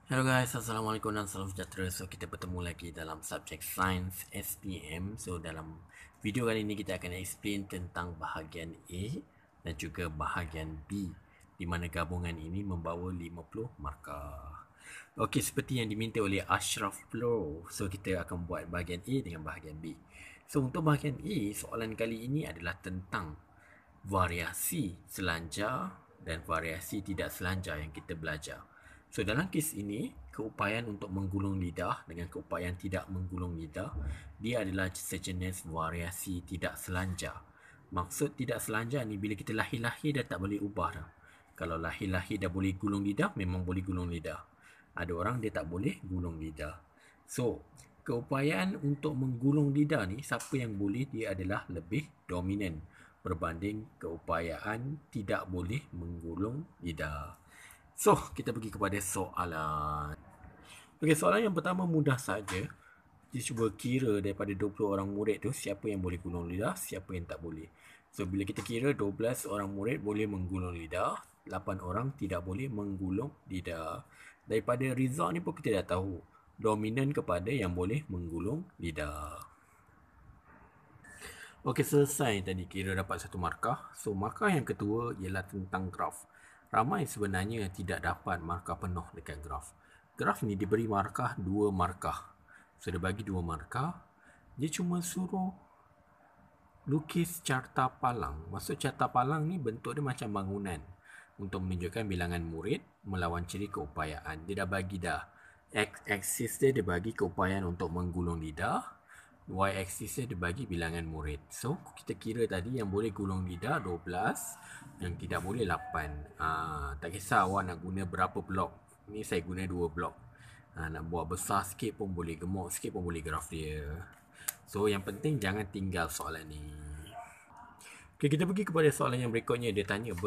Hello guys, Assalamualaikum dan salam sejahtera. So kita bertemu lagi dalam subjek Science SPM. So dalam video kali ini kita akan explain tentang bahagian A dan juga bahagian B, di mana gabungan ini membawa 50 markah. Okey, seperti yang diminta oleh Ashraf Pro, so kita akan buat bahagian A dengan bahagian B. So untuk bahagian A, soalan kali ini adalah tentang variasi selanjar dan variasi tidak selanjar yang kita belajar. So dalam kes ini, keupayaan untuk menggulung lidah dengan keupayaan tidak menggulung lidah, dia adalah sejenis variasi tidak selanjar. Maksud tidak selanjar ni bila kita lahir-lahir dah tak boleh ubah dah. Kalau lahir-lahir dah boleh gulung lidah, memang boleh gulung lidah. Ada orang dia tak boleh gulung lidah. So, keupayaan untuk menggulung lidah ni, siapa yang boleh, dia adalah lebih dominan berbanding keupayaan tidak boleh menggulung lidah. So, kita pergi kepada soalan. Okey, soalan yang pertama mudah saja. Kita cuba kira daripada 20 orang murid tu, siapa yang boleh gulung lidah, siapa yang tak boleh. So, bila kita kira 12 orang murid boleh menggulung lidah, 8 orang tidak boleh menggulung lidah. Daripada result ni pun kita dah tahu, dominan kepada yang boleh menggulung lidah. Okey, selesai tadi kira dapat satu markah. So, markah yang kedua ialah tentang graf. Ramai sebenarnya tidak dapat markah penuh dekat graf. Graf ni diberi markah 2 markah. So, dia bagi 2 markah. Dia cuma suruh lukis carta palang. Maksud carta palang ni bentuk dia macam bangunan untuk menunjukkan bilangan murid melawan ciri keupayaan. Dia dah bagi dah. X-axis dia bagi keupayaan untuk menggulung lidah. Y-axis dia bagi bilangan murid. So, kita kira tadi yang boleh gulung lidah 12, yang tidak boleh 8. Tak kisah awak nak guna berapa blok. Ni saya guna 2 blok. Nak buat besar sikit pun boleh, gemuk sikit pun boleh graf dia. So, yang penting jangan tinggal soalan ni. Okay, kita pergi kepada soalan yang berikutnya. Dia tanya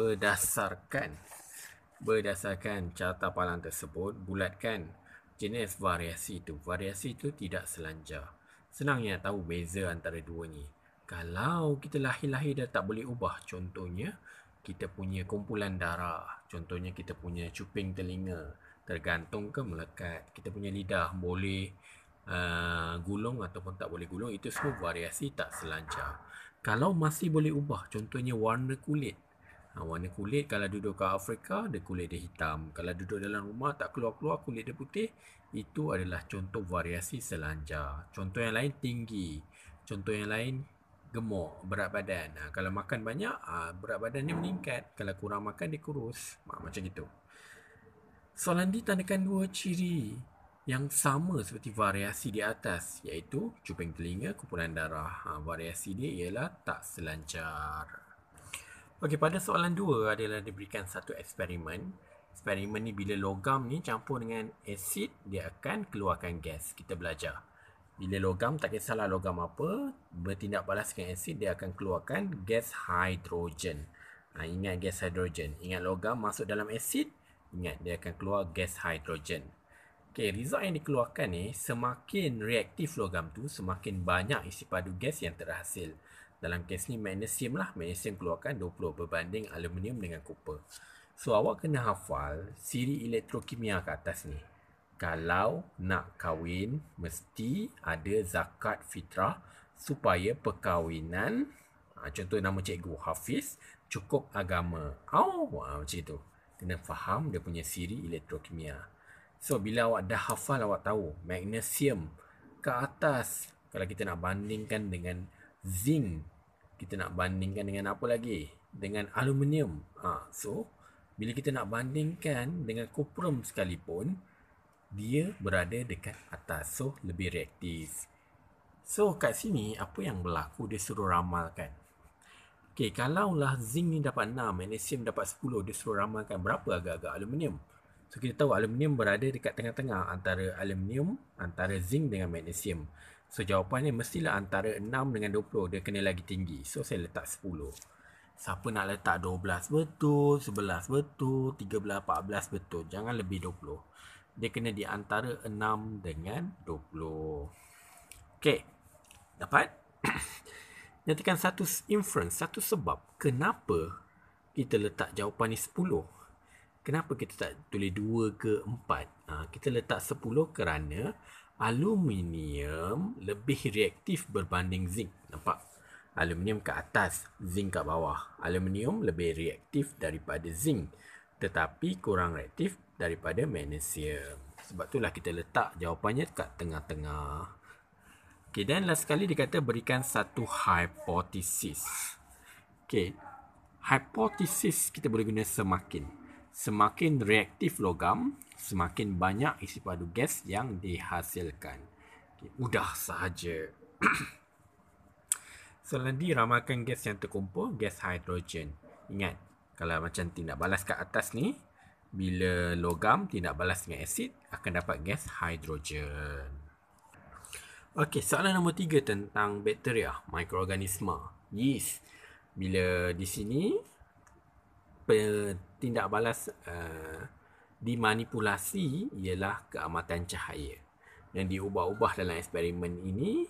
berdasarkan carta palang tersebut, bulatkan jenis variasi itu. Variasi itu tidak selanjar. Senangnya tahu beza antara dua ni. Kalau kita lahir-lahir dah tak boleh ubah, contohnya kita punya kumpulan darah, contohnya kita punya cuping telinga, tergantung ke melekat, kita punya lidah boleh gulung ataupun tak boleh gulung, itu semua variasi tak selancar. Kalau masih boleh ubah, contohnya warna kulit. Warna kulit kalau duduk kat Afrika, dia kulit dia hitam. Kalau duduk dalam rumah tak keluar-keluar, kulit dia putih. Itu adalah contoh variasi selanjar. Contoh yang lain tinggi. Contoh yang lain gemuk, berat badan. Kalau makan banyak, berat badan dia meningkat. Kalau kurang makan, dia kurus. Macam itu. Soalan D tandakan dua ciri yang sama seperti variasi di atas, iaitu cuping telinga, kumpulan darah. Variasi dia ialah tak selancar. Okey, pada soalan 2 adalah diberikan satu eksperimen. Eksperimen ni bila logam ni campur dengan asid, dia akan keluarkan gas. Kita belajar. Bila logam, tak kisahlah logam apa, bertindak balas dengan asid, dia akan keluarkan gas hidrogen. Ingat gas hidrogen. Ingat logam masuk dalam asid, ingat dia akan keluar gas hidrogen. Okey, result yang dikeluarkan ni, semakin reaktif logam tu, semakin banyak isi padu gas yang terhasil. Dalam kes ni magnesium lah, magnesium keluarkan 20 berbanding aluminium dengan copper. So awak kena hafal siri elektrokimia kat atas ni. Kalau nak kahwin, mesti ada zakat fitrah supaya perkahwinan, contoh nama cikgu Hafiz, cukup agama. Macam itu. Kena faham dia punya siri elektrokimia. So bila awak dah hafal, awak tahu magnesium ke atas. Kalau kita nak bandingkan dengan zinc, kita nak bandingkan dengan apa lagi? Dengan aluminium. So, bila kita nak bandingkan dengan coprum sekalipun, dia berada dekat atas. So, lebih reaktif. So, kat sini, apa yang berlaku? Dia suruh ramalkan. Okay, kalaulah zinc ni dapat 6, magnesium dapat 10, dia suruh ramalkan berapa agak-agak aluminium. So, kita tahu aluminium berada dekat tengah-tengah antara aluminium, antara zinc dengan magnesium. So, jawapannya mestilah antara 6 dengan 20. Dia kena lagi tinggi. So, saya letak 10. Siapa nak letak 12 betul, 11 betul, 13, 14 betul. Jangan lebih 20. Dia kena di antara 6 dengan 20. Okay. Dapat? Nyatakan satu inference, satu sebab kenapa kita letak jawapan ni 10. Kenapa kita tak tulis 2 ke 4? Kita letak 10 kerana aluminium lebih reaktif berbanding zinc. Nampak? Aluminium ke atas, zinc kat bawah. Aluminium lebih reaktif daripada zinc, tetapi kurang reaktif daripada magnesium. Sebab itulah kita letak jawapannya kat tengah-tengah. Okay, dan last sekali dia kata berikan satu hipotesis. Okay, hipotesis kita boleh guna semakin. Semakin reaktif logam, semakin banyak isi padu gas yang dihasilkan. Okay, mudah sahaja. Soalan D, ramalkan gas yang terkumpul, gas hidrogen. Ingat, kalau macam tindak balas kat atas ni, bila logam tindak balas dengan asid, akan dapat gas hidrogen. Okey, soalan nombor 3 tentang bakteria, mikroorganisma, yeast. Bila di sini tindak balas dimanipulasi ialah keamatan cahaya. Yang diubah-ubah dalam eksperimen ini,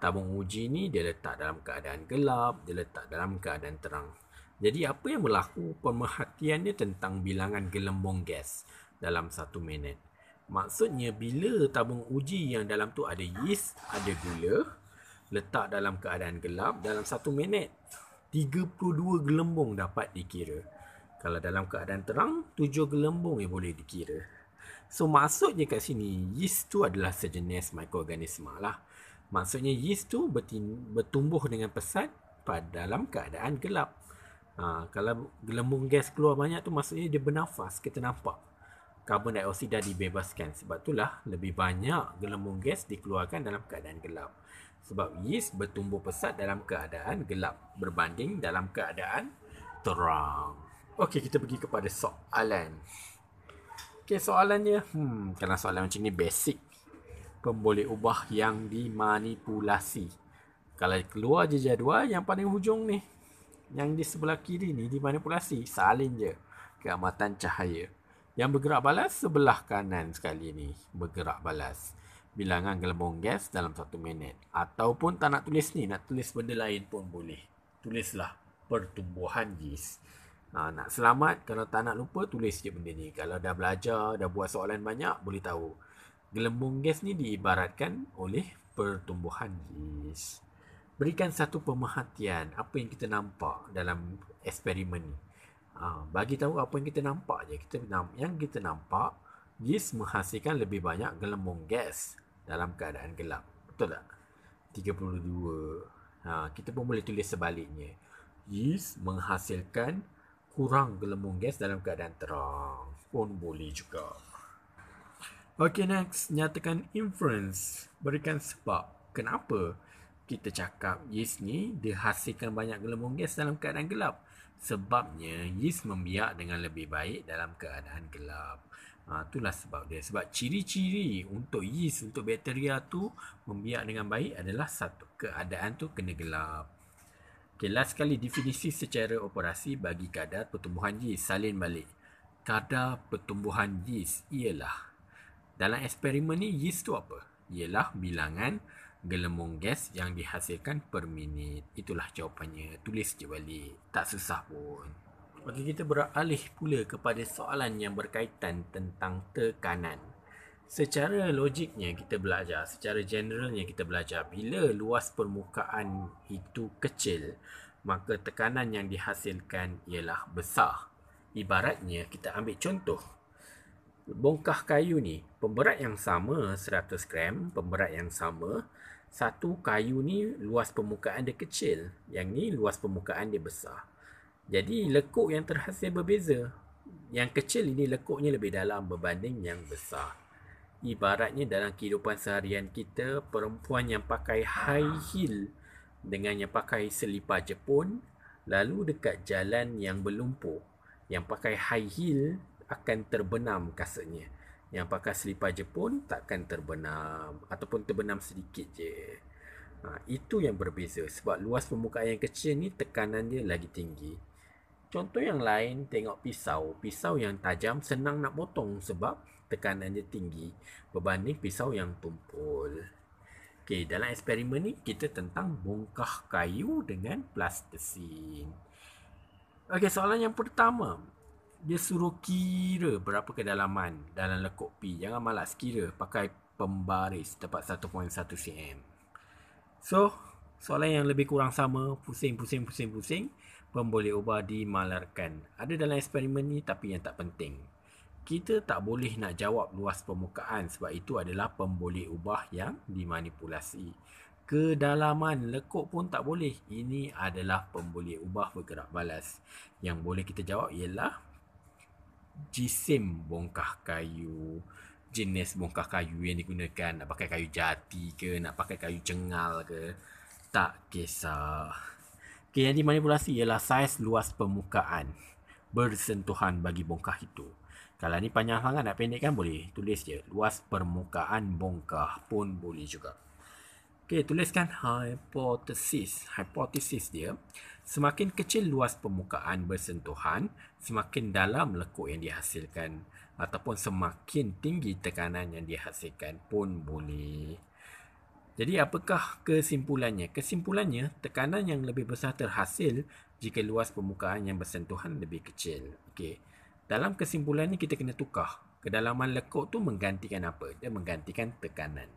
tabung uji ni dia letak dalam keadaan gelap, dia letak dalam keadaan terang. Jadi apa yang berlaku, pemerhatiannya tentang bilangan gelembung gas dalam 1 minit. Maksudnya bila tabung uji yang dalam tu ada yeast, ada gula, letak dalam keadaan gelap, dalam 1 minit 32 gelembung dapat dikira. Kalau dalam keadaan terang, 7 gelembung yang boleh dikira. So maksudnya kat sini, yeast tu adalah sejenis mikroorganisma lah. Maksudnya yeast tu bertumbuh dengan pesat pada dalam keadaan gelap. Kalau gelembung gas keluar banyak tu maksudnya dia bernafas, kita nampak. Karbon dioksida dibebaskan. Sebab itulah lebih banyak gelembung gas dikeluarkan dalam keadaan gelap. Sebab yeast bertumbuh pesat dalam keadaan gelap berbanding dalam keadaan terang. Okey, kita pergi kepada soalan. Okey, soalannya, kerana soalan macam ni basic. Pemboleh ubah yang dimanipulasi. Kalau keluar je jadual, yang paling hujung ni, yang di sebelah kiri ni dimanipulasi, salin je keamatan cahaya. Yang bergerak balas sebelah kanan sekali ni, bergerak balas. Bilangan gelembung gas dalam 1 minit. Ataupun tak nak tulis ni, nak tulis benda lain pun boleh. Tulislah pertumbuhan yeast. Nak selamat, kalau tak nak lupa, tulis je benda ni. Kalau dah belajar, dah buat soalan banyak, boleh tahu. Gelembung gas ni diibaratkan oleh pertumbuhan yeast. Berikan satu pemerhatian apa yang kita nampak dalam eksperimen ni. Bagi tahu apa yang kita nampak je. Yang kita nampak, yeast menghasilkan lebih banyak gelembung gas dalam keadaan gelap. Betul tak? 32. Kita pun boleh tulis sebaliknya. Yeast menghasilkan kurang gelembung gas dalam keadaan terang. Pun boleh juga. Okay, next. Nyatakan inference. Berikan sebab. Kenapa kita cakap yeast ni dihasilkan banyak gelembung gas dalam keadaan gelap? Sebabnya yeast membiak dengan lebih baik dalam keadaan gelap. Itulah sebab dia. Sebab ciri-ciri untuk yeast, untuk bakteria tu membiak dengan baik adalah satu, keadaan tu kena gelap. Okay, last sekali definisi secara operasi bagi kadar pertumbuhan yeast. Salin balik. Kadar pertumbuhan yeast ialah, dalam eksperimen ni yeast tu apa? Ialah bilangan gelembung gas yang dihasilkan per minit. Itulah jawapannya. Tulis je balik. Tak susah pun. Okey, kita beralih pula kepada soalan yang berkaitan tentang tekanan. Secara logiknya kita belajar, secara generalnya kita belajar, bila luas permukaan itu kecil, maka tekanan yang dihasilkan ialah besar. Ibaratnya, kita ambil contoh. Bongkah kayu ni, pemberat yang sama, 100 gram, pemberat yang sama. Satu kayu ni luas permukaan dia kecil, yang ni luas permukaan dia besar. Jadi lekuk yang terhasil berbeza. Yang kecil ini lekuknya lebih dalam berbanding yang besar. Ibaratnya dalam kehidupan seharian kita, perempuan yang pakai high heel dengan yang pakai selipar Jepun, lalu dekat jalan yang berlumpur, yang pakai high heel akan terbenam kasutnya. Yang pakai selipar Jepun takkan terbenam, ataupun terbenam sedikit je. Itu yang berbeza. Sebab luas permukaan yang kecil ni tekanan dia lagi tinggi. Contoh yang lain, tengok pisau. Pisau yang tajam senang nak potong sebab tekanan dia tinggi berbanding pisau yang tumpul. Okay, dalam eksperimen ni kita tentang bongkah kayu dengan plastisin. Okay, soalan yang pertama. Dia suruh kira berapa kedalaman dalam lekuk P. Jangan malas kira pakai pembaris dapat 1.1 cm. So, soalan yang lebih kurang sama, pusing, pun boleh ubah dimalarkan. Ada dalam eksperimen ni tapi yang tak penting. Kita tak boleh nak jawab luas permukaan sebab itu adalah pemboleh ubah yang dimanipulasi. Kedalaman lekuk pun tak boleh. Ini adalah pemboleh ubah bergerak balas. Yang boleh kita jawab ialah jisim bongkah kayu, jenis bongkah kayu yang digunakan, nak pakai kayu jati ke, nak pakai kayu cengal ke, tak kisah. Okay, yang dimanipulasi ialah saiz luas permukaan bersentuhan bagi bongkah itu. Kalau ni panjang sangat nak pendekkan boleh tulis je luas permukaan bongkah pun boleh juga. Okay, tuliskan hipotesis dia. Semakin kecil luas permukaan bersentuhan, semakin dalam lekuk yang dihasilkan ataupun semakin tinggi tekanan yang dihasilkan pun boleh. Jadi apakah kesimpulannya? Kesimpulannya, tekanan yang lebih besar terhasil jika luas permukaan yang bersentuhan lebih kecil. Okey. Dalam kesimpulan ni kita kena tukar. Kedalaman lekuk tu menggantikan apa? Dia menggantikan tekanan.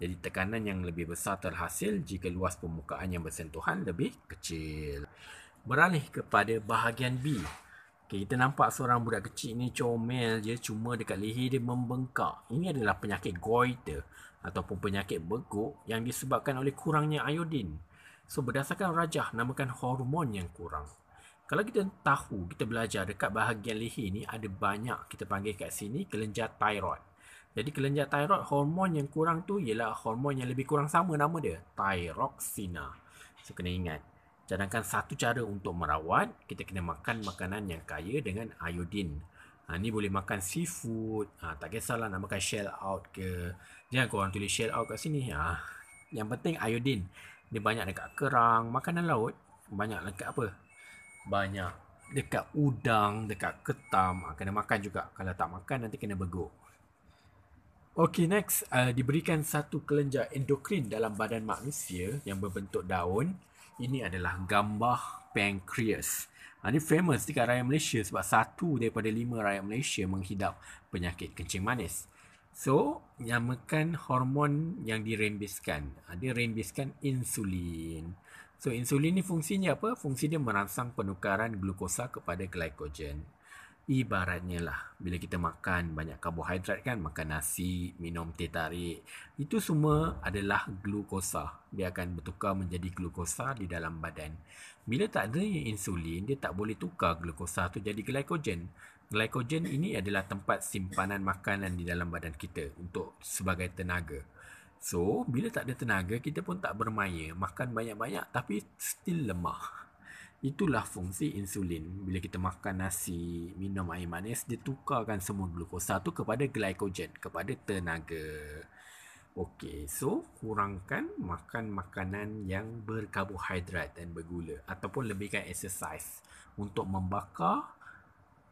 Jadi tekanan yang lebih besar terhasil jika luas permukaan yang bersentuhan lebih kecil. Beralih kepada bahagian B. Okay, kita nampak seorang budak kecil ni comel je, cuma dekat leher dia membengkak. Ini adalah penyakit goiter ataupun penyakit beguk yang disebabkan oleh kurangnya iodin. So berdasarkan rajah, namakan hormon yang kurang. Kalau kita tahu, kita belajar dekat bahagian leher ni ada banyak, kita panggil kat sini kelenjar thyroid. Jadi kelenjar thyroid, hormon yang kurang tu ialah hormon yang lebih kurang sama nama dia, thyroxina. So kena ingat. Cadangkan satu cara untuk merawat, kita kena makan makanan yang kaya dengan iodin. Ni boleh makan seafood, tak kisahlah nak makan shell out ke. Jangan korang tulis shell out kat sini. Yang penting iodin. Dia banyak dekat kerang, makanan laut. Banyak dekat apa? Banyak dekat udang, dekat ketam. Kena makan juga. Kalau tak makan nanti kena beguk. Okay, next. Diberikan satu kelenjar endokrin dalam badan manusia yang berbentuk daun. Ini adalah gambar pankreas. Ini famous dekat rakyat Malaysia sebab 1 daripada 5 rakyat Malaysia menghidap penyakit kencing manis. So, namakan hormon yang dirembeskan. Dia rembeskan insulin. So, insulin ni fungsinya apa? Fungsi dia merangsang penukaran glukosa kepada glycogen. Ibaratnya lah, bila kita makan banyak karbohidrat kan, makan nasi, minum teh tarik, itu semua adalah glukosa. Dia akan bertukar menjadi glukosa di dalam badan. Bila tak ada insulin, dia tak boleh tukar glukosa tu jadi glycogen. Glycogen ini adalah tempat simpanan makanan di dalam badan kita untuk sebagai tenaga. So, bila tak ada tenaga, kita pun tak bermaya. Makan banyak-banyak tapi still lemah. Itulah fungsi insulin. Bila kita makan nasi, minum air manis, dia tukarkan semua glukosa tu kepada glycogen, kepada tenaga. Okey, so kurangkan makan makanan yang berkarbohidrat dan bergula ataupun lebihkan exercise untuk membakar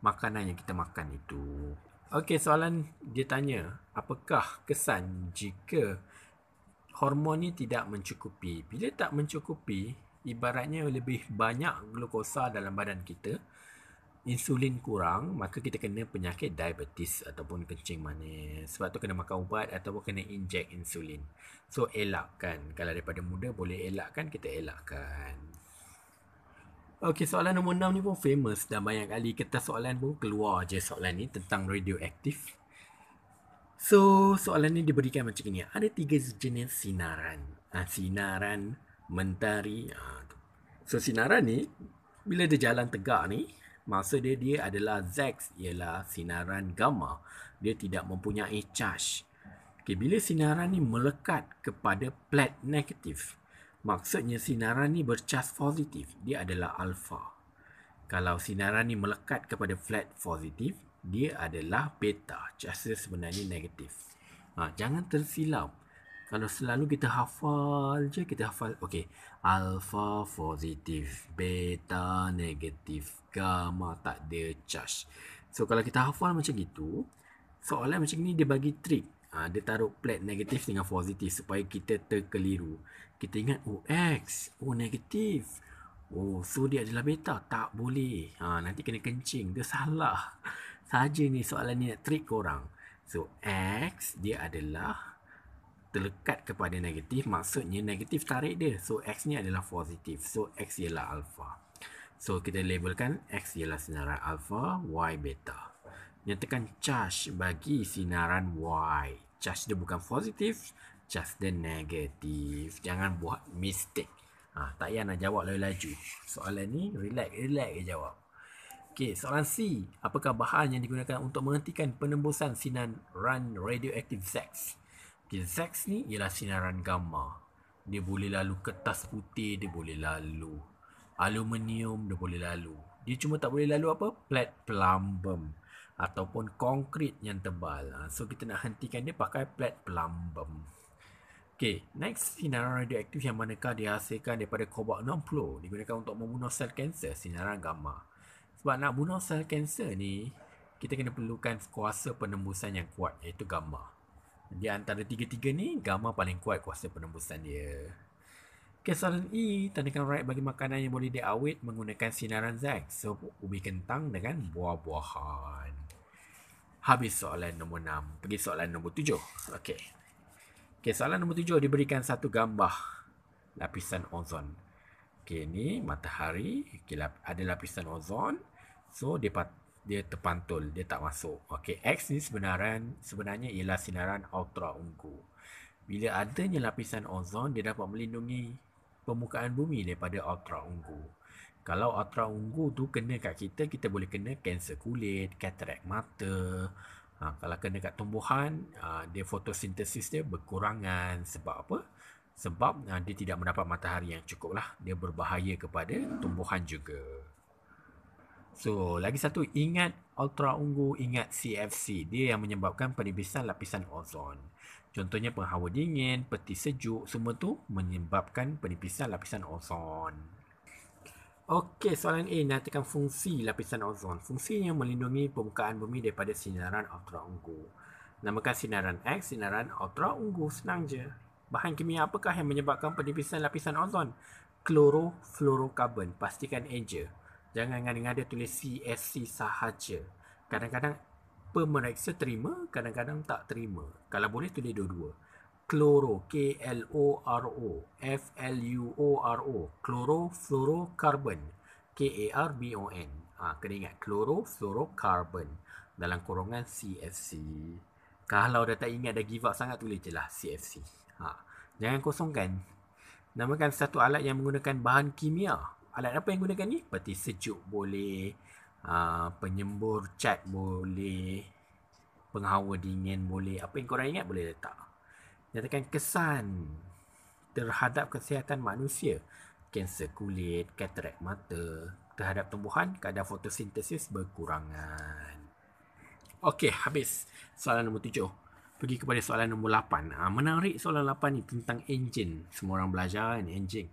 makanan yang kita makan itu. Okey, soalan dia tanya, apakah kesan jika hormon ni tidak mencukupi? Bila tak mencukupi, ibaratnya lebih banyak glukosa dalam badan kita, insulin kurang, maka kita kena penyakit diabetes ataupun kencing manis. Sebab tu kena makan ubat ataupun kena inject insulin. So elakkan. Kalau daripada muda boleh elakkan, kita elakkan. Okey, soalan nombor 6 ni pun famous. Dan banyak kali kertas soalan pun keluar je soalan ni tentang radioaktif. So soalan ni diberikan macam ni. Ada 3 jenis sinaran. Sinaran mentari. So sinaran ni, bila dia jalan tegak ni, maksud dia adalah X, ialah sinaran gamma. Dia tidak mempunyai charge. Okay, bila sinaran ni melekat kepada plat negatif, maksudnya sinaran ni bercas positif. Dia adalah alpha. Kalau sinaran ni melekat kepada flat positif, dia adalah beta. Charge sebenarnya negatif. Jangan tersilap. Kalau selalu kita hafal je, kita hafal, okey, alpha positif, beta negatif, gamma tak ada charge. So kalau kita hafal macam gitu, soalan macam ni dia bagi trik. Dia taruh plat negatif dengan positif supaya kita terkeliru. Kita ingat, X, negatif. Oh, so dia adalah beta. Tak boleh. Nanti kena kencing. Dia salah. Saja ni soalan ni nak trick korang. So, X dia adalah terlekat kepada negatif. Maksudnya negatif tarik dia. So, X ni adalah positif. So, X ialah alpha. So, kita labelkan X ialah sinaran alpha, Y beta. Nyatakan charge bagi sinaran Y. Charge dia bukan positif, charge dia negatif. Jangan buat mistake. Tak payah nak jawab laju-laju. Soalan ni relax je jawab. Okey, soalan C. Apakah bahan yang digunakan untuk menghentikan penembusan sinaran radioaktif Z? Okay, Z ni ialah sinaran gamma. Dia boleh lalu kertas putih, dia boleh lalu aluminium, dia boleh lalu. Dia cuma tak boleh lalu apa? Plat plumbum ataupun konkrit yang tebal. So kita nak hentikan dia pakai plat plumbum. Okay, next, sinaran radioaktif yang manakah dihasilkan daripada kobalt 60 digunakan untuk membunuh sel kanser, sinaran gamma. Sebab nak bunuh sel kanser ni, kita kena perlukan kuasa penembusan yang kuat, iaitu gamma. Di antara tiga-tiga ni, gamma paling kuat kuasa penembusan dia. Okay, soalan E, tandakan right bagi makanan yang boleh diawet menggunakan sinaran Z. So, ubi kentang dengan buah-buahan. Habis soalan nombor 6. Pergi soalan nombor 7. Okay. Okay, soalan nombor 7 diberikan satu gambar lapisan ozon. Okay, ni matahari. Okay, ada lapisan ozon. So, dia terpantul. Dia tak masuk. Okay, X ni sebenarnya ialah sinaran ultra ungu. Bila adanya lapisan ozon, dia dapat melindungi permukaan bumi daripada ultra ungu. Kalau ultra ungu tu kena kat kita, kita boleh kena kanser kulit, katarak mata. Kalau kena kat tumbuhan, dia fotosintesis dia berkurangan. Sebab apa? Sebab dia tidak mendapat matahari yang cukup lah. Dia berbahaya kepada tumbuhan juga. So, lagi satu, ingat ultra ungu, ingat CFC. Dia yang menyebabkan penipisan lapisan ozon. Contohnya penghawa dingin, peti sejuk, semua tu menyebabkan penipisan lapisan ozon. Okey, soalan A, nyatakan fungsi lapisan ozon. Fungsinya melindungi permukaan bumi daripada sinaran ultra ungu. Namakan sinaran X, sinaran ultra ungu. Senang je. Bahan kimia apakah yang menyebabkan penipisan lapisan ozon? Klorofluorokarbon. Pastikan A je. Jangan ngada-ngada tulis CFC sahaja. Kadang-kadang pemeriksa terima, kadang-kadang tak terima. Kalau boleh tulis dua-dua. Kloro, K-L-O-R-O, F-L-U-O-R-O, klorofluorokarbon, K-A-R-B-O-N. Kena ingat, klorofluorokarbon dalam kurungan CFC. Kalau dah tak ingat, dah give up sangat, tulis je lah CFC. Jangan kosongkan. Namakan satu alat yang menggunakan bahan kimia. Alat apa yang gunakan ni? Peti sejuk boleh, penyembur cat boleh, penghawa dingin boleh. Apa yang korang ingat boleh letak. Nyatakan kesan terhadap kesihatan manusia. Kanser kulit, katarak mata. Terhadap tumbuhan, kadar fotosintesis berkurangan. Okey, habis soalan nombor 7. Pergi kepada soalan nombor 8. Menarik soalan 8 ni tentang enjin. Semua orang belajar kan enjin.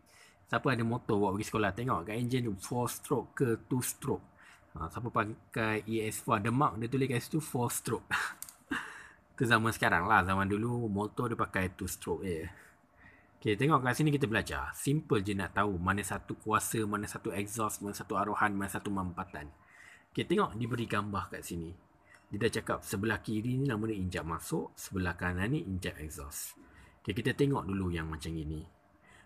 Siapa ada motor bawa pergi sekolah, tengok kat enjin tu 4 stroke ke 2 stroke. Siapa pakai ES4 Demak, dia tulis kat situ 4 stroke. Itu zaman sekarang lah. Zaman dulu motor dia pakai 2 stroke je. Okay, tengok kat sini kita belajar. Simple je nak tahu mana satu kuasa, mana satu exhaust, mana satu arohan, mana satu mampatan. Okay, tengok diberi gambar kat sini. Dia dah cakap sebelah kiri ni nama dia injap masuk, sebelah kanan ni injap exhaust. Okay, kita tengok dulu yang macam ini.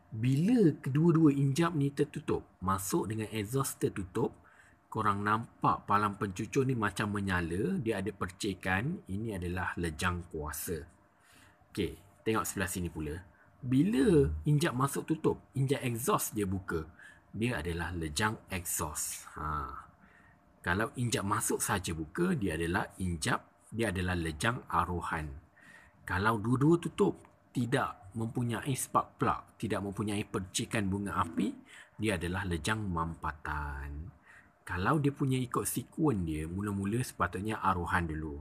Bila kedua-dua injap ni tertutup, masuk dengan exhaust tertutup, korang nampak palang pencucur ni macam menyala. Dia ada percikan. Ini adalah lejang kuasa. Okey, tengok sebelah sini pula. Bila injap masuk tutup, injap exhaust dia buka. Dia adalah lejang exhaust. Kalau injap masuk saja buka, dia adalah lejang arohan. Kalau dua-dua tutup, tidak mempunyai spark plug, tidak mempunyai percikan bunga api, dia adalah lejang mampatan. Kalau dia punya ikut sekuen dia, mula-mula sepatutnya arohan dulu.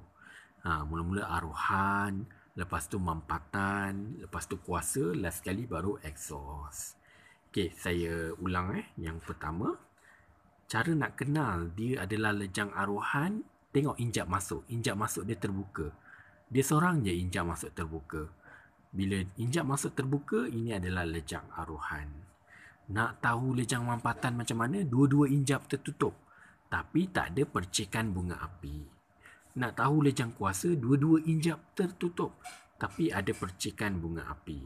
Mula-mula arohan, lepas tu mampatan, lepas tu kuasa, last sekali baru exhaust. Okey, saya ulang Yang pertama, cara nak kenal dia adalah lejang arohan, tengok injap masuk. Injap masuk dia terbuka. Dia seorang je injap masuk terbuka. Bila injap masuk terbuka, ini adalah lejang arohan. Nak tahu lejang mampatan macam mana? Dua-dua injap tertutup, tapi tak ada percikan bunga api. Nak tahu lejang kuasa? Dua-dua injap tertutup, tapi ada percikan bunga api.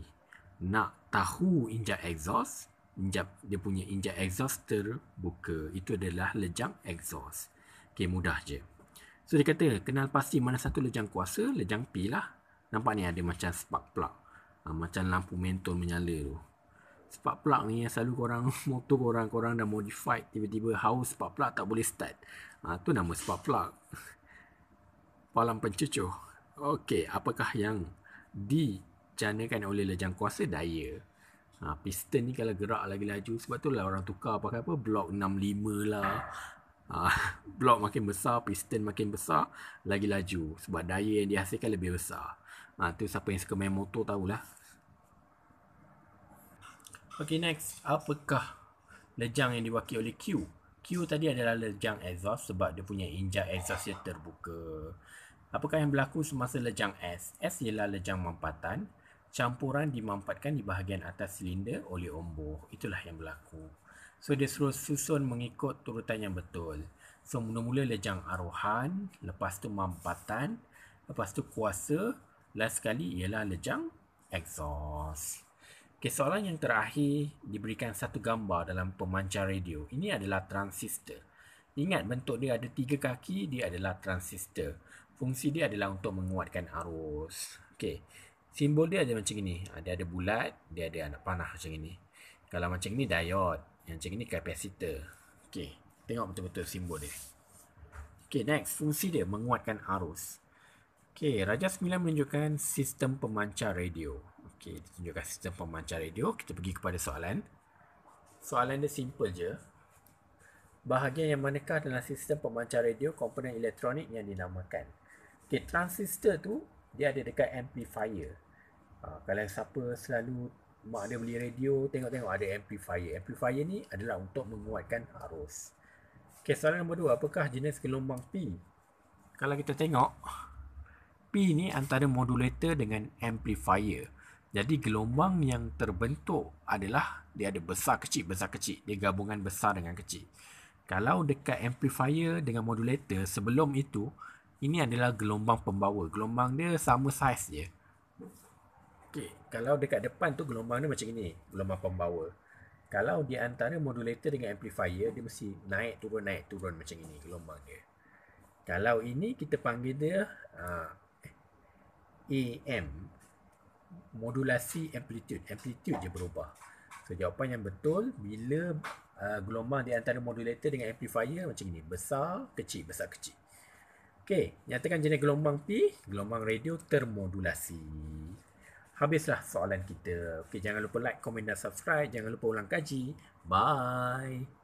Nak tahu injap exhaust? Dia punya injap exhaust terbuka. Itu adalah lejang exhaust. Okey, mudah je. So dia kata, kenal pasti mana satu lejang kuasa? Lejang P lah. Nampak ni ada macam spark plug. Macam lampu mentol menyala tu. Spark plug ni yang selalu motor korang dah modified, tiba-tiba haus spark plug tak boleh start. Tu nama spark plug. Palang pencucur. Okey, apakah yang dijanakan oleh lejang kuasa? Daya. Piston ni kalau gerak lagi laju, sebab tu lah orang tukar pakai apa? Blok 65 lah. Blok makin besar, piston makin besar, lagi laju. Sebab daya yang dihasilkan lebih besar. Tu siapa yang suka main motor tahulah. Okay, next. Apakah lejang yang diwakili oleh Q? Q tadi adalah lejang exhaust sebab dia punya injak exhaust dia terbuka. Apakah yang berlaku semasa lejang S? S ialah lejang mampatan. Campuran dimampatkan di bahagian atas silinder oleh ombor. Itulah yang berlaku. So, dia suruh susun mengikut turutan yang betul. So, mula-mula lejang arohan, lepas tu mampatan, lepas tu kuasa, last sekali ialah lejang exhaust. Okay, soalan yang terakhir diberikan satu gambar dalam pemancar radio. Ini adalah transistor. Ingat bentuk dia ada 3 kaki, dia adalah transistor. Fungsi dia adalah untuk menguatkan arus. Okay, simbol dia ada macam ini. Dia ada bulat, dia ada anak panah macam ini. Kalau macam ini diode, yang macam ini kapasitor. Okay, tengok betul-betul simbol dia. Okay, next, fungsi dia menguatkan arus. Okay, Raja 9 menunjukkan sistem pemancar radio. Okay, tunjukkan sistem pemancar radio. Kita pergi kepada soalan. Soalan dia simple je. Bahagian yang manakah dalam sistem pemancar radio komponen elektronik yang dinamakan? Okay, transistor tu dia ada dekat amplifier. Kalau siapa selalu mak dia beli radio, tengok-tengok ada amplifier. Amplifier ni adalah untuk menguatkan arus. Okay, soalan nombor 2. Apakah jenis gelombang P? Kalau kita tengok, P ni antara modulator dengan amplifier. Jadi gelombang yang terbentuk adalah dia ada besar kecil. Dia gabungan besar dengan kecil. Kalau dekat amplifier dengan modulator sebelum itu, ini adalah gelombang pembawa. Gelombang dia sama saiz je. Okay, kalau dekat depan tu gelombang dia macam ini, gelombang pembawa. Kalau di antara modulator dengan amplifier, dia mesti naik turun macam ini gelombang dia. Kalau ini kita panggil dia AM, modulasi amplitude. Amplitude je berubah. So, jawapan yang betul bila gelombang di antara modulator dengan amplifier macam ini. Besar, kecil, besar, kecil. Okey, nyatakan jenis gelombang P, gelombang radio termodulasi. Habislah soalan kita. Okey, jangan lupa like, komen dan subscribe. Jangan lupa ulang kaji. Bye.